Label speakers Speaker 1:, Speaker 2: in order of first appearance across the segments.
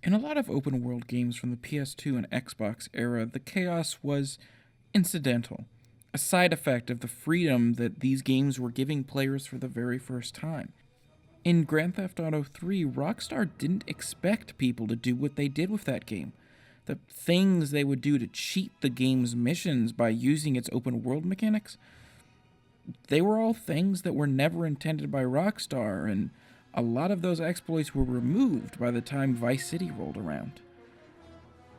Speaker 1: In a lot of open world games from the PS2 and Xbox era, the chaos was incidental, a side effect of the freedom that these games were giving players for the very first time. In Grand Theft Auto 3, Rockstar didn't expect people to do what they did with that game. The things they would do to cheat the game's missions by using its open world mechanics, they were all things that were never intended by Rockstar, and a lot of those exploits were removed by the time Vice City rolled around.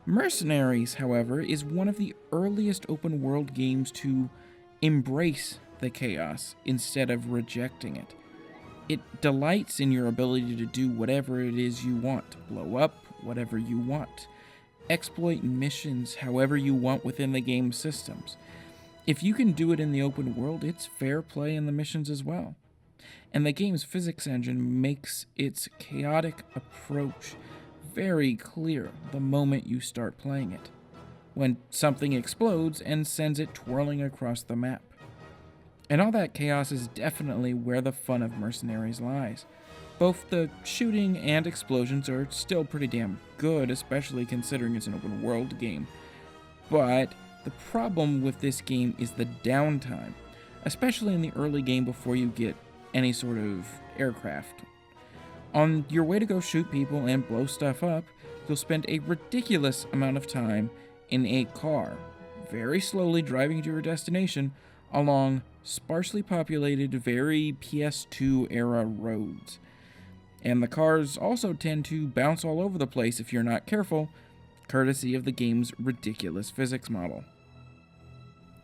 Speaker 1: Mercenaries, however, is one of the earliest open world games to embrace the chaos instead of rejecting it. It delights in your ability to do whatever it is you want, blow up whatever you want, exploit missions however you want within the game's systems. If you can do it in the open world, it's fair play in the missions as well. And the game's physics engine makes its chaotic approach very clear the moment you start playing it, when something explodes and sends it twirling across the map. And all that chaos is definitely where the fun of Mercenaries lies. Both the shooting and explosions are still pretty damn good, especially considering it's an open world game. But the problem with this game is the downtime, especially in the early game before you get any sort of aircraft. On your way to go shoot people and blow stuff up, you'll spend a ridiculous amount of time in a car, very slowly driving to your destination along sparsely populated, very PS2 era roads. And the cars also tend to bounce all over the place if you're not careful, courtesy of the game's ridiculous physics model.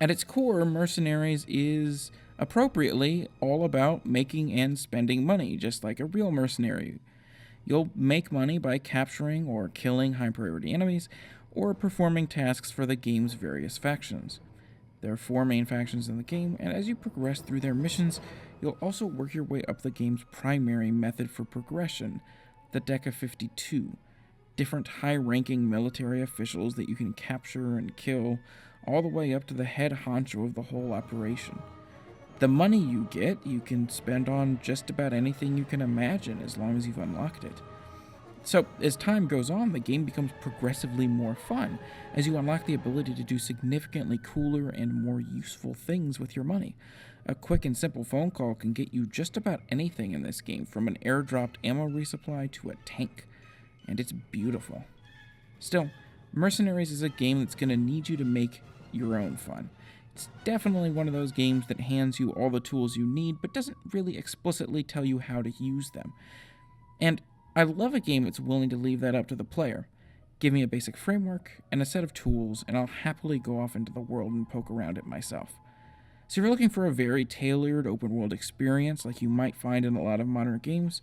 Speaker 1: At its core, Mercenaries is appropriately all about making and spending money, just like a real mercenary. You'll make money by capturing or killing high priority enemies, or performing tasks for the game's various factions. There are 4 main factions in the game, and as you progress through their missions, you'll also work your way up the game's primary method for progression, the Deck of 52. Different high-ranking military officials that you can capture and kill, all the way up to the head honcho of the whole operation. The money you get, you can spend on just about anything you can imagine as long as you've unlocked it. So, as time goes on, the game becomes progressively more fun, as you unlock the ability to do significantly cooler and more useful things with your money. A quick and simple phone call can get you just about anything in this game, from an airdropped ammo resupply to a tank, and it's beautiful. Still, Mercenaries is a game that's going to need you to make your own fun. It's definitely one of those games that hands you all the tools you need, but doesn't really explicitly tell you how to use them. And I love a game that's willing to leave that up to the player. Give me a basic framework and a set of tools, and I'll happily go off into the world and poke around it myself. So if you're looking for a very tailored open world experience like you might find in a lot of modern games,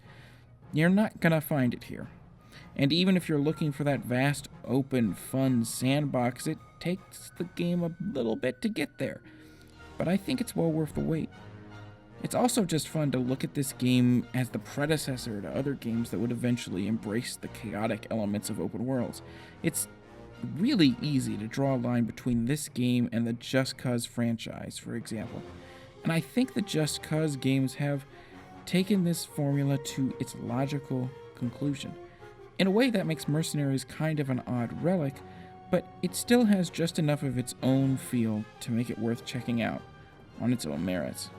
Speaker 1: you're not going to find it here. And even if you're looking for that vast, open, fun sandbox, it takes the game a little bit to get there. But I think it's well worth the wait. It's also just fun to look at this game as the predecessor to other games that would eventually embrace the chaotic elements of open worlds. It's really easy to draw a line between this game and the Just Cause franchise, for example. And I think the Just Cause games have taken this formula to its logical conclusion. In a way that makes Mercenaries kind of an odd relic, but it still has just enough of its own feel to make it worth checking out on its own merits.